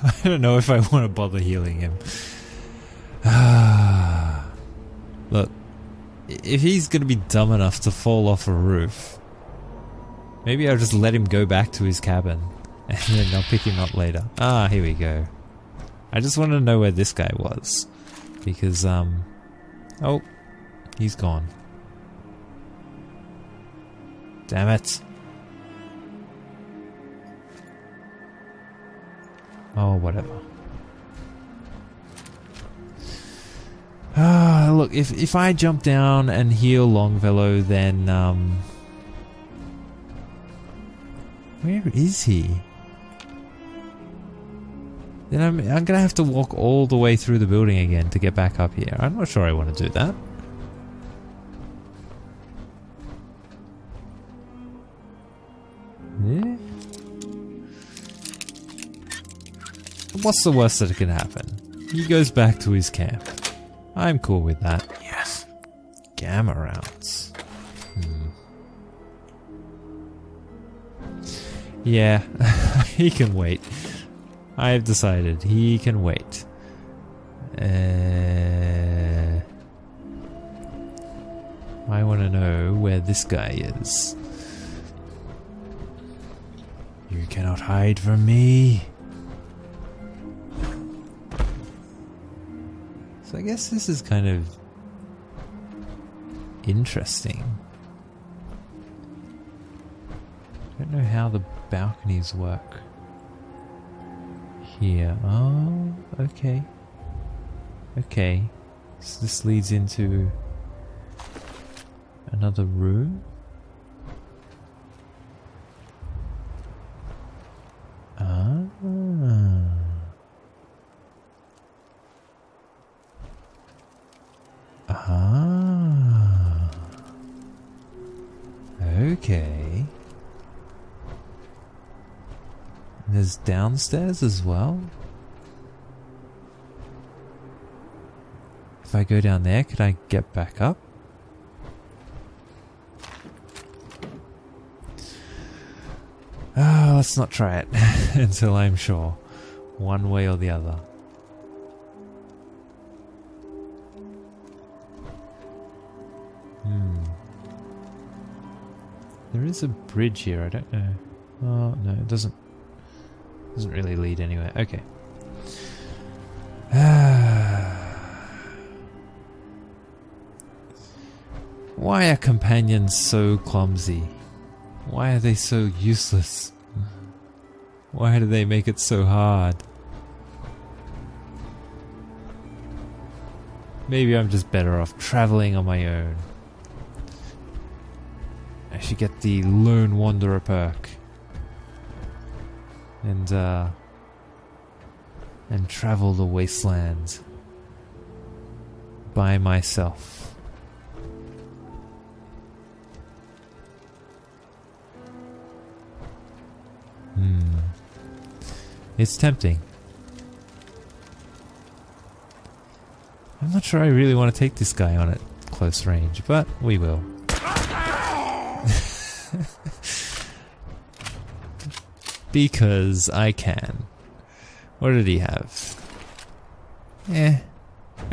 I don't know if I want to bother healing him. Look, if he's going to be dumb enough to fall off a roof, maybe I'll just let him go back to his cabin and then I'll pick him up later. Ah, here we go. I just wanted to know where this guy was. Because, oh, he's gone. Damn it. Oh, whatever. Ah, look, if I jump down and heal Longfellow, then, where is he? Then I'm gonna have to walk all the way through the building again to get back up here. I'm not sure I want to do that. Yeah. What's the worst that can happen? He goes back to his camp. I'm cool with that. Yes. Gamma rounds. Yeah, he can wait. I have decided he can wait. I want to know where this guy is. You cannot hide from me. So I guess this is kind of interesting. I don't know how the balconies work here. Oh, okay. Okay. So this leads into another room. Ah. Ah. Okay. There's downstairs as well. If I go down there, could I get back up? Ah, let's not try it until I'm sure, one way or the other. There is a bridge here, I don't know. Oh, no, it doesn't really lead anywhere. Okay. Why are companions so clumsy? Why are they so useless? Why do they make it so hard? Maybe I'm just better off traveling on my own. I should get the Lone Wanderer perk. And travel the wasteland by myself. It's tempting. I'm not sure I really want to take this guy on at close range, but we will. Because I can. What did he have? A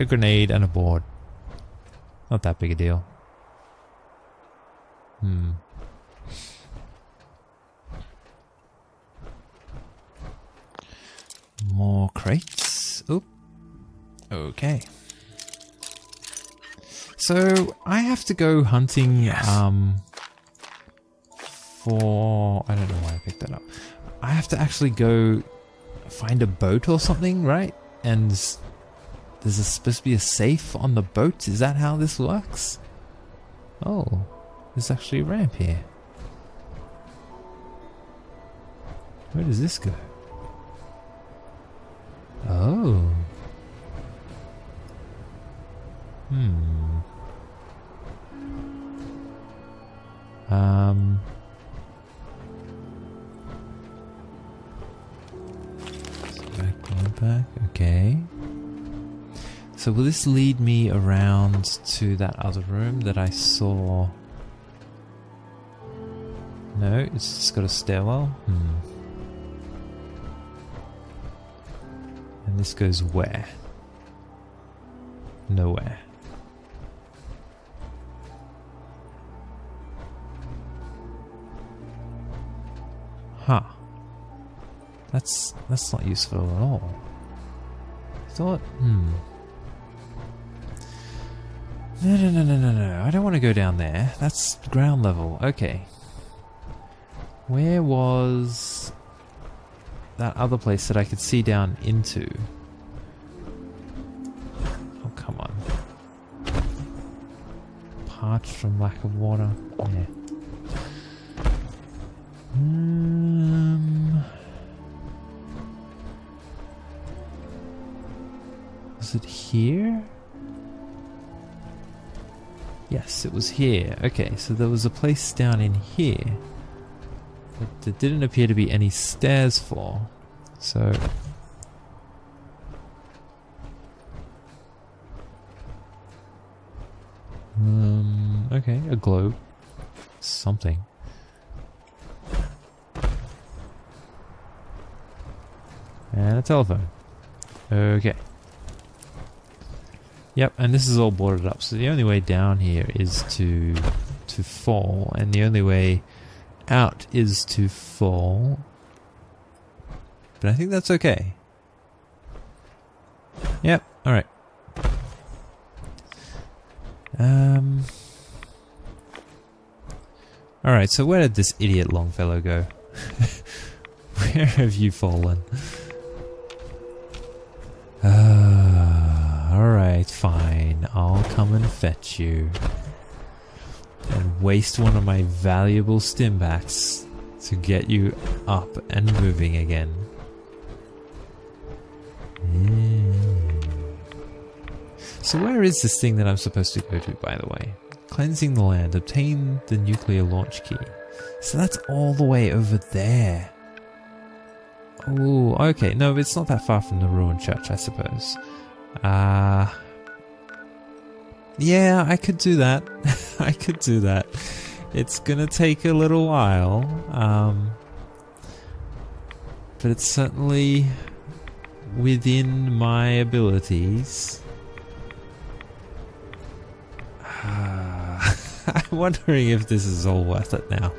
grenade and a board. Not that big a deal. More crates. Oop. Okay. So I have to go hunting for... I don't know why I picked that up. I have to actually go find a boat or something, right? And there's supposed to be a safe on the boat. Is that how this works? Oh, there's actually a ramp here. Where does this go? Oh. Back. Okay. So will this lead me around to that other room that I saw? No, it's just got a stairwell. And this goes where? Nowhere. Huh. That's not useful at all. I thought, No. I don't want to go down there. That's ground level. Okay. Where was that other place that I could see down into? Oh, come on. Parched from lack of water. Yeah. Was it here? Yes, it was here. Okay, so there was a place down in here that there didn't appear to be any stairs for. So... okay, a globe. Something. And a telephone. Okay. Yep, and this is all boarded up, so the only way down here is to fall, and the only way out is to fall. But I think that's okay. Yep, alright. Alright, so where did this idiot Longfellow go? Where have you fallen? Alright, fine. I'll come and fetch you. And waste one of my valuable stimbacks to get you up and moving again. So where is this thing that I'm supposed to go to, by the way? Cleansing the land. Obtain the nuclear launch key. So that's all the way over there. Oh, okay. No, it's not that far from the ruined church, I suppose. Yeah, I could do that. I could do that. It's gonna take a little while, but it's certainly within my abilities. I'm wondering if this is all worth it now.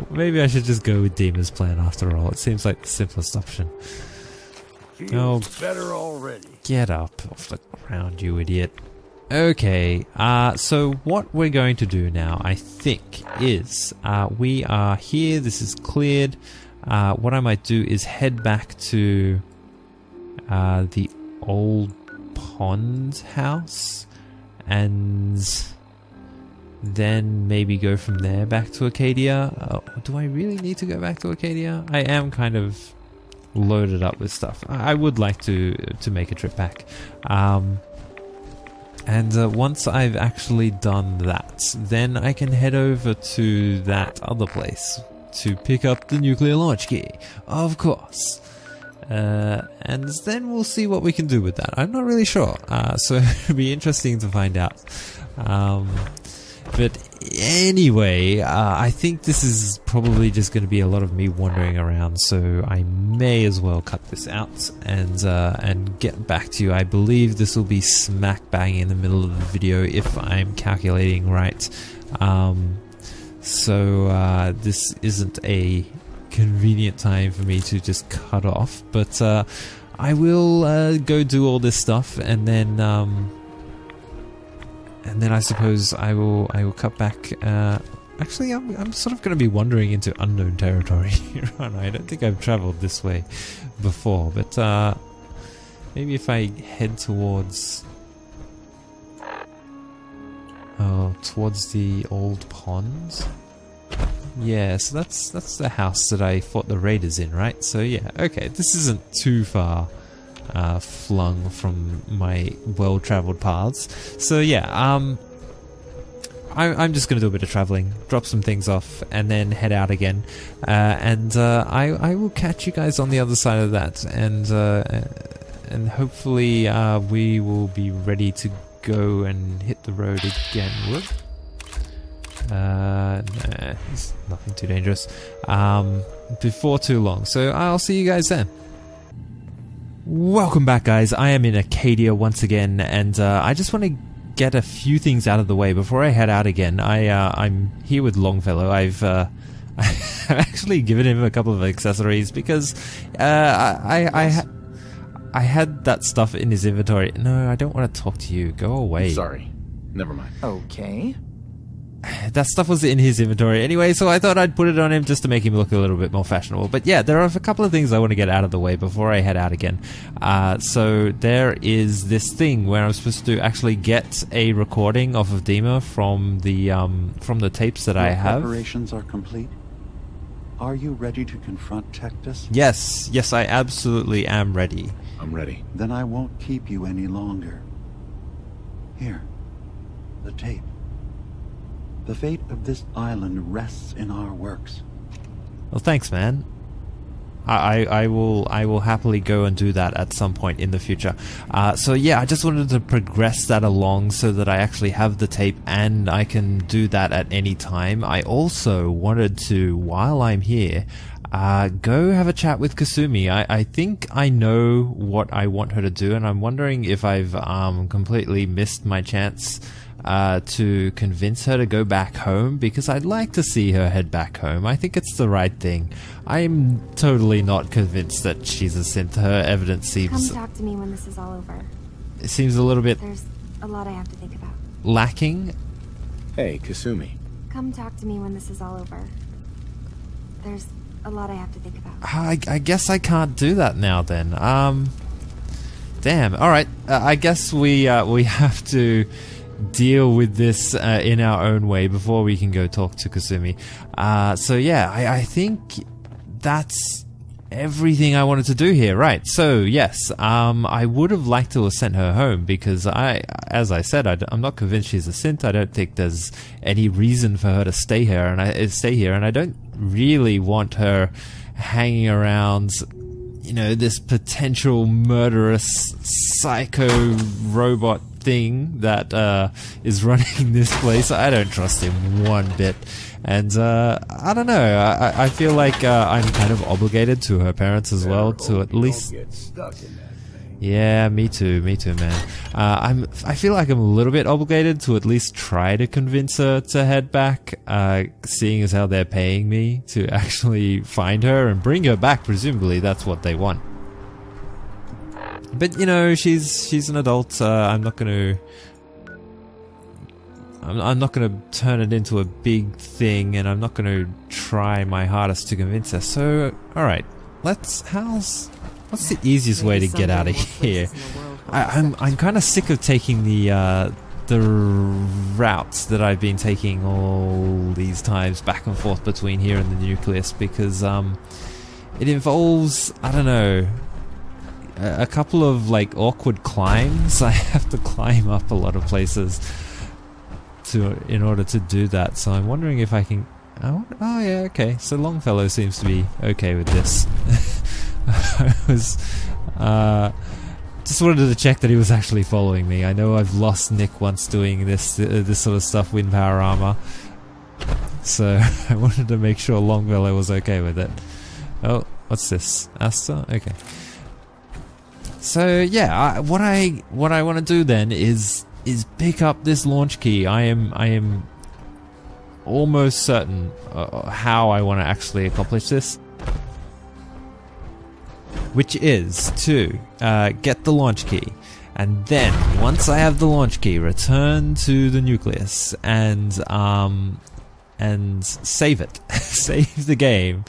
Maybe I should just go with Dima's plan after all. It seems like the simplest option. Oh, better already. Get up off the ground, you idiot. Okay, so what we're going to do now, I think, is we are here, this is cleared. What I might do is head back to the old pond house and then maybe go from there back to Acadia. Do I really need to go back to Acadia? I am kind of loaded up with stuff. I would like to make a trip back. And once I've actually done that, then I can head over to that other place to pick up the nuclear launch key, of course. And then we'll see what we can do with that. I'm not really sure, so it'll be interesting to find out. But anyway, I think this is probably just going to be a lot of me wandering around, so I may as well cut this out and get back to you. I believe this will be smack bang in the middle of the video if I'm calculating right. So this isn't a convenient time for me to just cut off, but I will go do all this stuff, and then I suppose I will cut back. Actually, I'm sort of going to be wandering into unknown territory. I don't think I've travelled this way before, but maybe if I head towards the old pond. Yeah, so that's the house that I fought the raiders in, right? So yeah, okay, this isn't too far flung from my well-travelled paths. So yeah, I'm just going to do a bit of travelling, drop some things off, and then head out again. And I will catch you guys on the other side of that, and hopefully we will be ready to go and hit the road again. Whoop. Nah, it's nothing too dangerous. Before too long. So I'll see you guys then. Welcome back, guys. I am in Acadia once again, and I just want to get a few things out of the way before I head out again. I'm here with Longfellow. I've actually given him a couple of accessories because I had that stuff in his inventory. No, I don't want to talk to you. Go away. I'm sorry. Never mind. Okay. That stuff was in his inventory anyway, so I thought I'd put it on him just to make him look a little bit more fashionable. But yeah, there are a couple of things I want to get out of the way before I head out again. So there is this thing where I'm supposed to actually get a recording of Dima from the tapes that I have. Preparations are complete. Are you ready to confront Tectus? Yes, I absolutely am ready. I'm ready. Then I won't keep you any longer. Here, the tape. The fate of this island rests in our works. Well, thanks, man. I will happily go and do that at some point in the future. So yeah, I just wanted to progress that along so that I actually have the tape and I can do that at any time. I also wanted to, while I'm here, go have a chat with Kasumi. I think I know what I want her to do, and I'm wondering if I've completely missed my chance to convince her to go back home, because I'd like to see her head back home. I think it's the right thing. I'm totally not convinced that she's a synth. Her evidence seems... Come talk to me when this is all over. It seems a little bit... There's a lot I have to think about. Lacking? Hey, Kasumi. Come talk to me when this is all over. There's a lot I have to think about. I guess I can't do that now then. Damn. Alright. I guess we have to deal with this in our own way before we can go talk to Kasumi. So yeah, I think that's everything I wanted to do here. Right, so yes, I would have liked to have sent her home because as I said, I'm not convinced she's a synth. I don't think there's any reason for her to stay here, and I don't really want her hanging around, you know, this potential murderous psycho robot thing that is running this place. I don't trust him one bit, and I don't know, I feel like I'm kind of obligated to her parents as well to at least Get stuck in that thing. yeah, me too, man. I feel like I'm a little bit obligated to at least try to convince her to head back, seeing as how they're paying me to actually find her and bring her back. Presumably that's what they want. But you know, she's an adult. I'm not gonna turn it into a big thing, and I'm not gonna try my hardest to convince her. So, all right, what's the easiest way to get out of here? I'm kind of sick of taking the routes that I've been taking all these times back and forth between here and the nucleus, because it involves, I don't know, a couple of like awkward climbs. I have to climb up a lot of places in order to do that. So I'm wondering if I can. Oh yeah, okay. So Longfellow seems to be okay with this. I was just wanted to check that he was actually following me. I know I've lost Nick once doing this sort of stuff, wind power armor. So I wanted to make sure Longfellow was okay with it. Oh, what's this? Asta? Okay. So yeah, what I want to do then is pick up this launch key. I am almost certain how I want to actually accomplish this, which is to get the launch key, and then once I have the launch key, return to the nucleus and save it, save the game,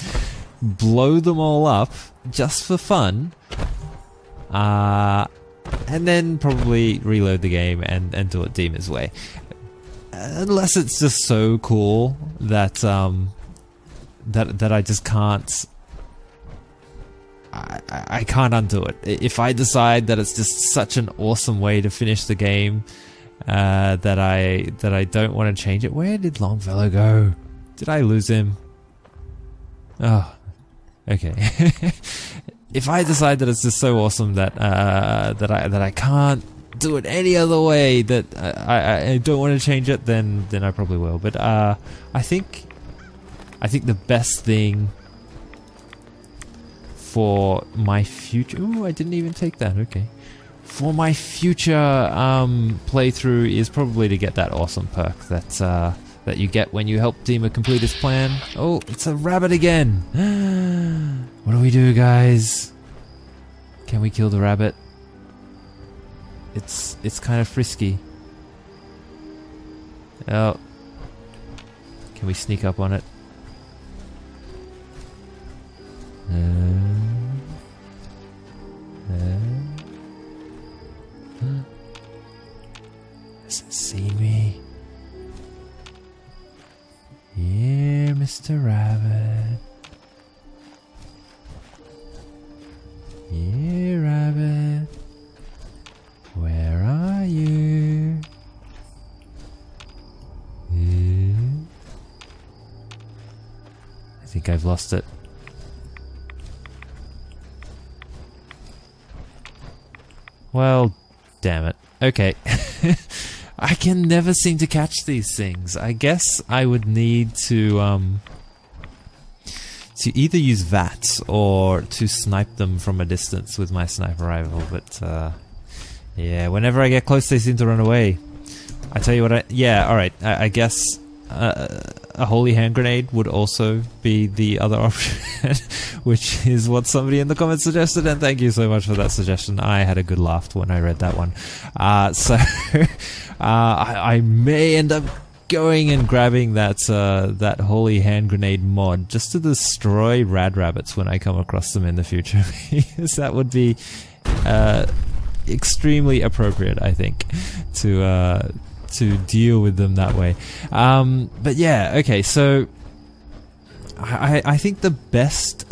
blow them all up just for fun. And then probably reload the game and do it Dima's way. Unless it's just so cool that that I just can't. I can't undo it. If I decide that it's just such an awesome way to finish the game, that I don't want to change it. Where did Longfellow go? Did I lose him? Oh, okay. If I decide that it's just so awesome that I can't do it any other way, that I don't want to change it, then I probably will. But I think the best thing for my future. Ooh, I didn't even take that. Okay. For my future playthrough is probably to get that awesome perk that you get when you help Dima complete his plan. Oh, it's a rabbit again. What do we do, guys? Can we kill the rabbit? It's kind of frisky. Oh. Can we sneak up on it? Does it see me? Here, Mr. Rabbit. Here, Rabbit. Where are you? I think I've lost it. Well, damn it. Okay. I can never seem to catch these things. I guess I would need to either use VATs or to snipe them from a distance with my sniper rifle, but yeah, whenever I get close they seem to run away. I tell you what, yeah, alright, I guess a holy hand grenade would also be the other option, which is what somebody in the comments suggested, and thank you so much for that suggestion. I had a good laugh when I read that one. So I may end up going and grabbing that holy hand grenade mod just to destroy rad rabbits when I come across them in the future, because that would be extremely appropriate, I think, to deal with them that way. But yeah, okay, so I think the best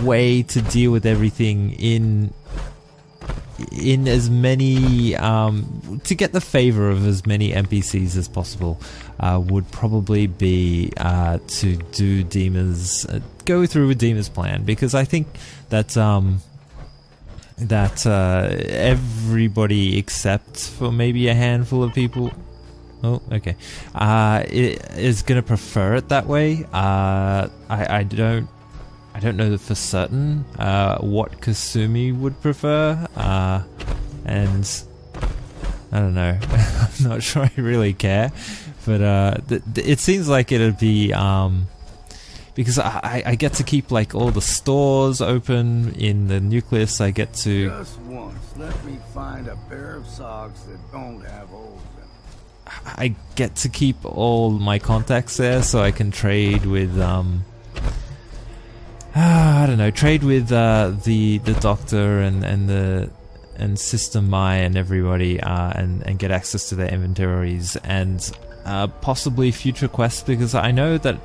way to deal with everything in as many to get the favor of as many NPCs as possible would probably be to do Dima's go through with Dima's plan, because I think that everybody except for maybe a handful of people, oh okay, is gonna prefer it that way. I don't know for certain what Kasumi would prefer, and I don't know. I'm not sure I really care, but it seems like it'd be because I get to keep like all the stores open in the nucleus. I get to just once let me find a pair of socks that don't have holes in them. I get to keep all my contacts there, so I can trade with I don't know, trade with the doctor and Sister Mai and everybody, and get access to their inventories and possibly future quests, because I know that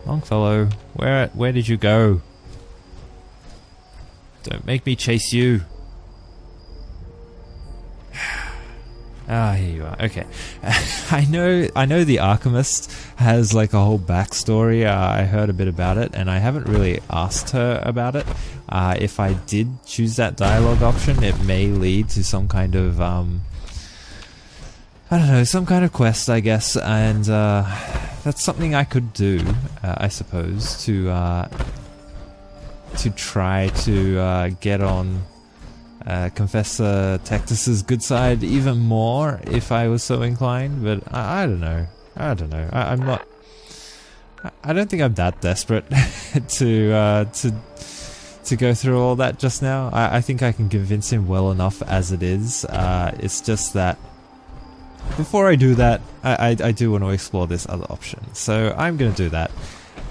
Longfellow, where did you go? Don't make me chase you. Ah, here you are. Okay. I know the Alchemist has like a whole backstory. I heard a bit about it, and I haven't really asked her about it. If I did choose that dialogue option, it may lead to some kind of I don't know, some kind of quest, I guess, and that's something I could do, I suppose, to try to get on Confessor Tectus's good side even more if I was so inclined. But I don't know. I'm not. I don't think I'm that desperate to go through all that just now. I think I can convince him well enough as it is. It's just that before I do that, I do want to explore this other option. So I'm going to do that.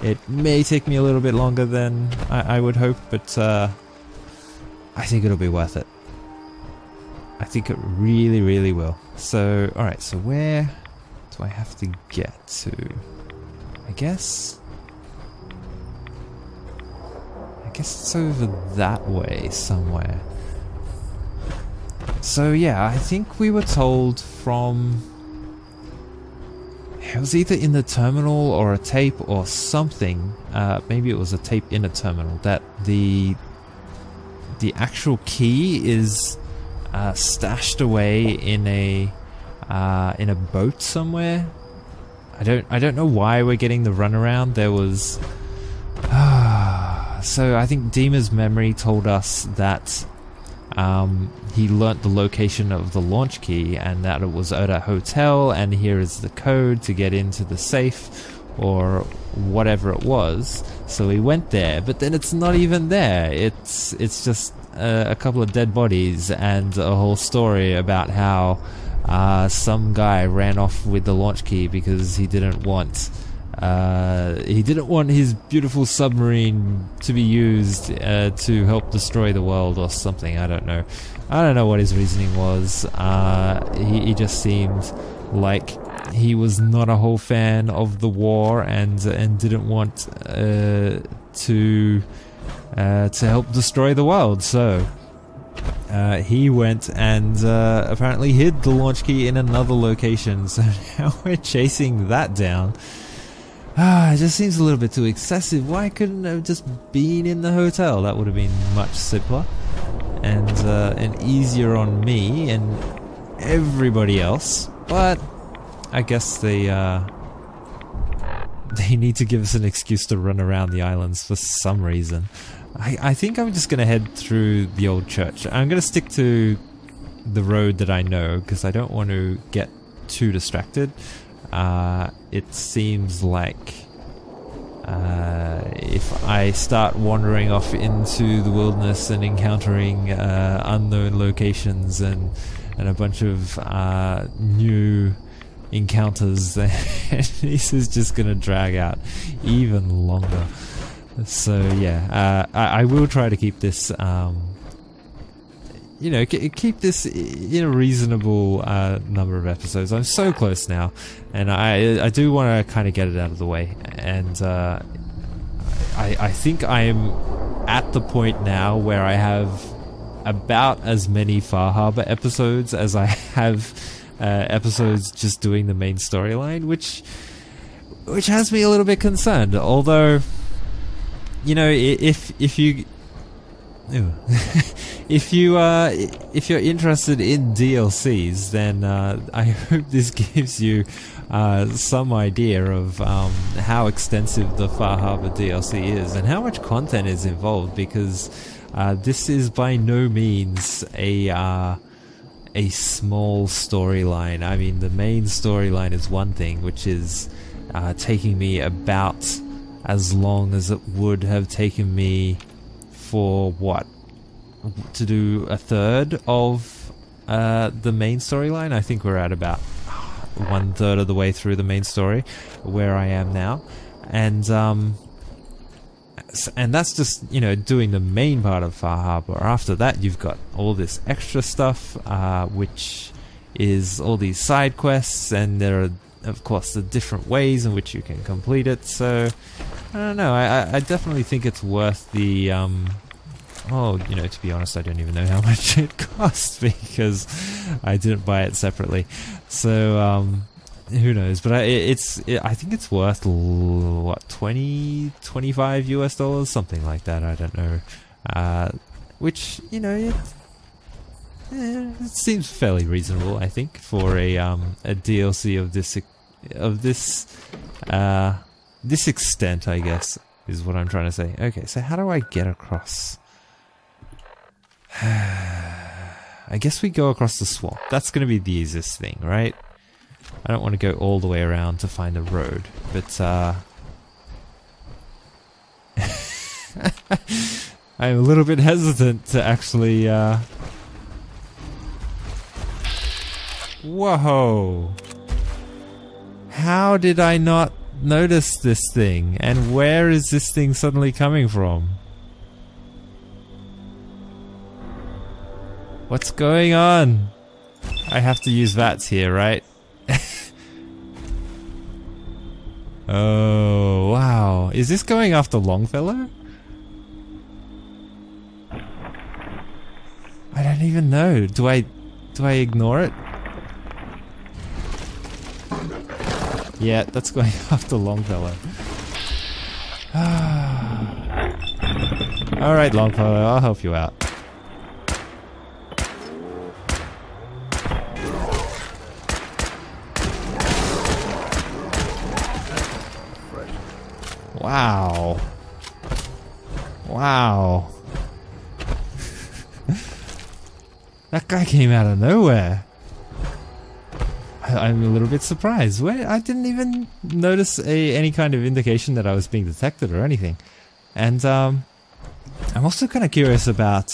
It may take me a little bit longer than I would hope, but I think it'll be worth it. I think it really, really will. So, alright, so where do I have to get to? I guess it's over that way somewhere. So yeah, I think we were told from... It was either in the terminal or a tape or something. Maybe it was a tape in a terminal, that the actual key is stashed away in a boat somewhere. I don't know why we're getting the runaround. There was so I think Dima's memory told us that he learnt the location of the launch key and that it was at a hotel, and here is the code to get into the safe or whatever it was. So he went there, but then it's not even there. It's just a couple of dead bodies and a whole story about how some guy ran off with the launch key because he didn't want his beautiful submarine to be used to help destroy the world or something. I don't know what his reasoning was. He just seemed like he was not a whole fan of the war and didn't want to help destroy the world. So he went and apparently hid the launch key in another location. So now we're chasing that down. It just seems a little bit too excessive. Why couldn't it have just been in the hotel? That would have been much simpler and easier on me and everybody else. But I guess they need to give us an excuse to run around the islands for some reason. I think I'm just going to head through the old church. I'm going to stick to the road that I know because I don't want to get too distracted. It seems like if I start wandering off into the wilderness and encountering unknown locations and a bunch of new encounters, then this is just going to drag out even longer. So yeah, I will try to keep this, keep this in a reasonable number of episodes. I'm so close now, and I do want to kind of get it out of the way. And I think I'm at the point now where I have about as many Far Harbor episodes as I have episodes just doing the main storyline, which has me a little bit concerned. Although, you know, if you if you're interested in DLCs, then I hope this gives you some idea of how extensive the Far Harbor DLC is and how much content is involved, because this is by no means a small storyline. I mean, the main storyline is one thing, which is taking me about as long as it would have taken me for to do a third of the main storyline. I think we're at about 1/3 of the way through the main story where I am now, and that's just, you know, doing the main part of Far Harbor. After that, you've got all this extra stuff, which is all these side quests, and there are, of course, the different ways in which you can complete it. So I don't know, I definitely think it's worth the oh, you know, to be honest, I don't even know how much it cost because I didn't buy it separately. So who knows? But I think it's worth what, $25 US, something like that. I don't know. Which, you know, it seems fairly reasonable, I think, for a DLC of this extent, I guess, is what I'm trying to say. Okay, so how do I get across? I guess we go across the swamp. That's going to be the easiest thing, right? I don't want to go all the way around to find a road, but I'm a little bit hesitant to actually Whoa! How did I not notice this thing? And where is this thing suddenly coming from? What's going on? I have to use VATS here, right? Oh, wow. Is this going after Longfellow? I don't even know. Do I ignore it? Yeah, that's going after Longfellow. Alright, Longfellow, I'll help you out. Wow. Wow. That guy came out of nowhere. I'm a little bit surprised. I didn't even notice any kind of indication that I was being detected or anything. And I'm also kind of curious about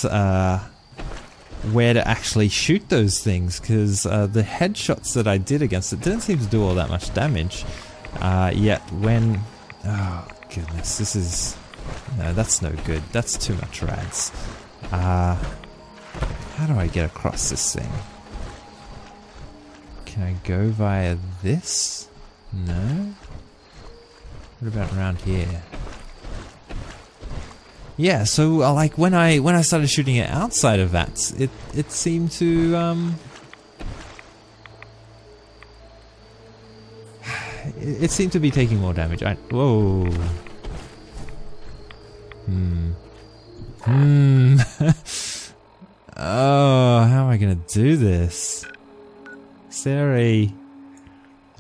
where to actually shoot those things, because the headshots that I did against it didn't seem to do all that much damage. Yet when... Oh goodness, this is... No, that's no good. That's too much rads. How do I get across this thing? Can I go via this? No? What about around here? Yeah, so like when I started shooting it outside of that, it seemed to it seemed to be taking more damage. Whoa. Oh, how am I gonna do this? Is there a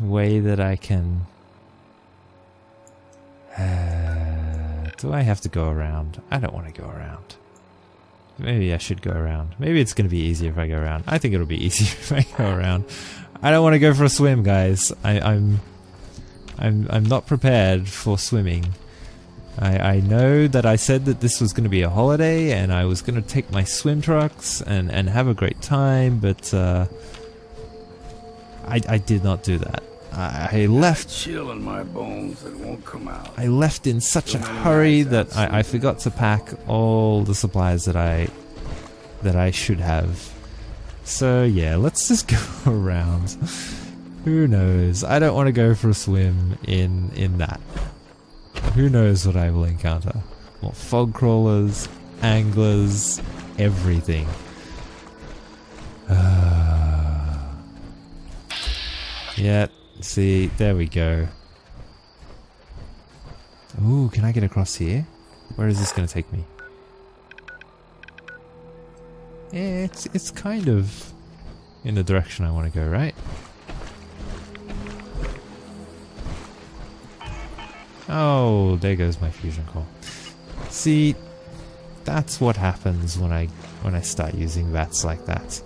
way that I can... do I have to go around? I don't want to go around. Maybe I should go around. Maybe it's going to be easier if I go around. I think it'll be easier if I go around. I don't want to go for a swim, guys. I'm not prepared for swimming. I know that I said that this was going to be a holiday and I was going to take my swim trunks and have a great time, but I did not do that. I left. Chill in my bones that won't come out. I left in such a hurry that I forgot to pack all the supplies that I should have. So yeah, let's just go around. Who knows? I don't want to go for a swim in that. Who knows what I will encounter? More fog crawlers, anglers, everything. Yeah. See, there we go. Ooh, can I get across here? Where is this going to take me? Yeah, it's kind of in the direction I want to go, right? Oh, there goes my fusion core. See, that's what happens when I start using VATs like that.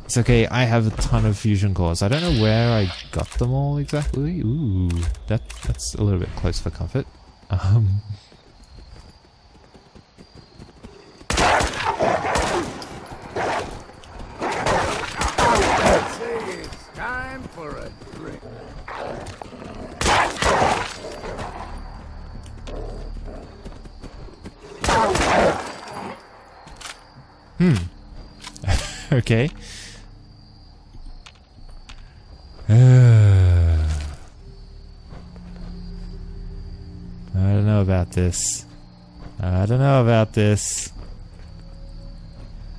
It's okay, I have a ton of fusion cores. I don't know where I got them all exactly. Ooh, that's a little bit close for comfort. It's time for a drink. Okay. I don't know about this. I don't know about this.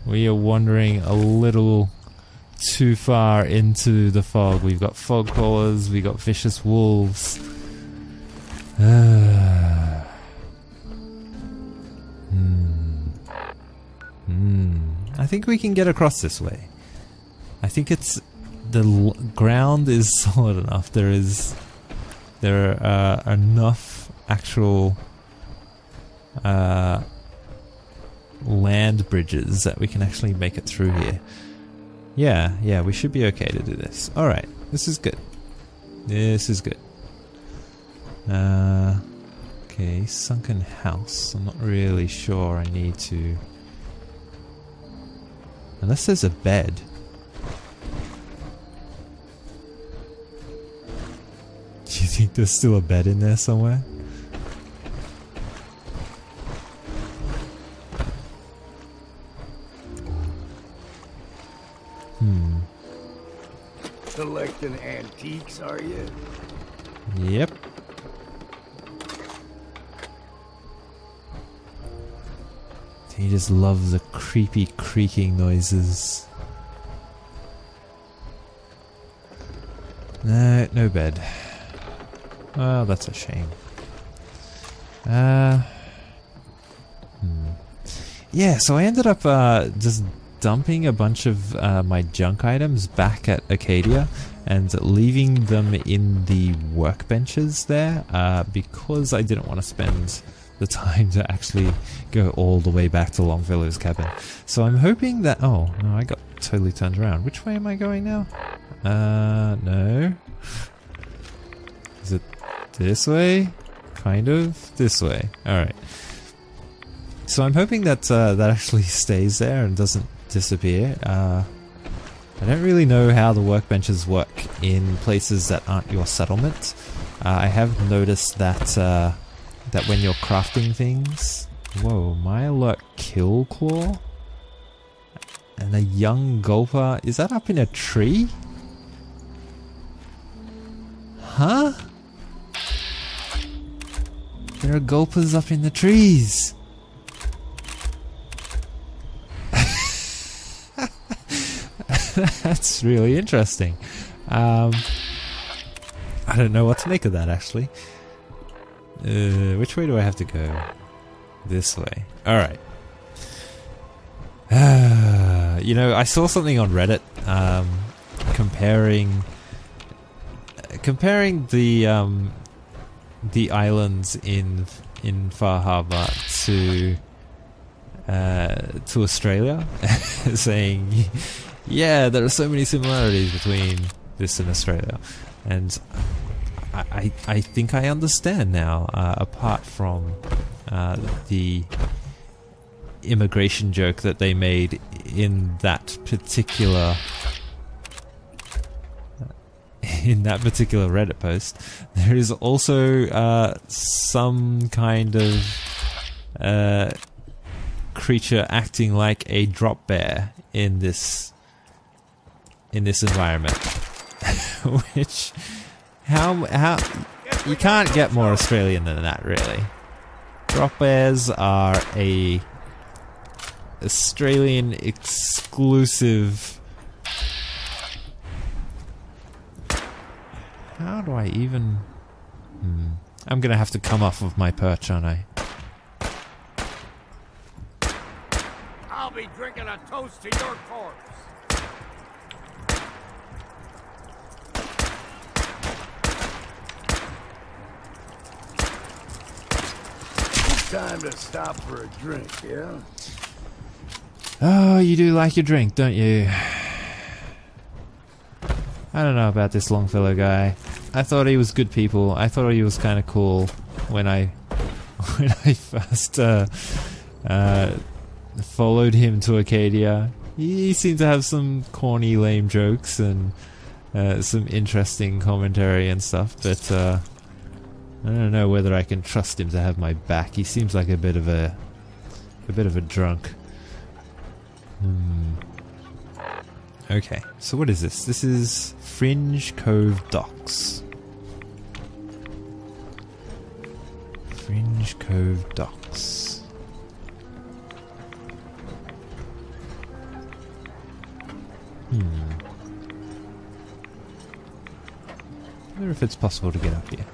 We are wandering a little too far into the fog. We've got fog crawlers, we've got vicious wolves. I think we can get across this way. I think it's... the ground is solid enough. There are enough actual land bridges that we can actually make it through here. Yeah, we should be okay to do this. Alright, this is good. This is good. Okay, sunken house. I'm not really sure I need to... Unless there's a bed. Do you think there's still a bed in there somewhere? Collecting antiques, are you? Yep. He just loves the creepy creaking noises. No bed. Well, that's a shame. Yeah, so I ended up just dumping a bunch of my junk items back at Acadia and leaving them in the workbenches there because I didn't want to spend the time to actually go all the way back to Longfellow's cabin. So I'm hoping that... Oh, no, I got totally turned around. Which way am I going now? No. Is it this way? Kind of this way. Alright. So I'm hoping that that actually stays there and doesn't disappear. I don't really know how the workbenches work in places that aren't your settlement. I have noticed that that when you're crafting things... Whoa, my alert kill claw? And a young gulper... Is that up in a tree? Huh? There are gulpers up in the trees! That's really interesting. I don't know what to make of that, actually. Which way do I have to go? This way. Alright. You know, I saw something on Reddit comparing the islands in Far Harbor to Australia, saying, yeah, there are so many similarities between this and Australia, and I think I understand now, apart from the immigration joke that they made in that particular Reddit post. There is also some kind of creature acting like a drop bear in this environment, which how you can't get more Australian than that, really. Drop bears are a Australian exclusive. How do I even... I'm gonna have to come off of my perch, aren't I? I'll be drinking a toast to your corpse. Time to stop for a drink, yeah? Oh, you do like your drink, don't you? I don't know about this Longfellow guy. I thought he was good people. I thought he was kind of cool when I first followed him to Acadia. He seemed to have some corny, lame jokes and some interesting commentary and stuff, but I don't know whether I can trust him to have my back. He seems like a bit of a drunk. Okay, so what is this? This is Fringe Cove Docks. Fringe Cove Docks. I wonder if it's possible to get up here.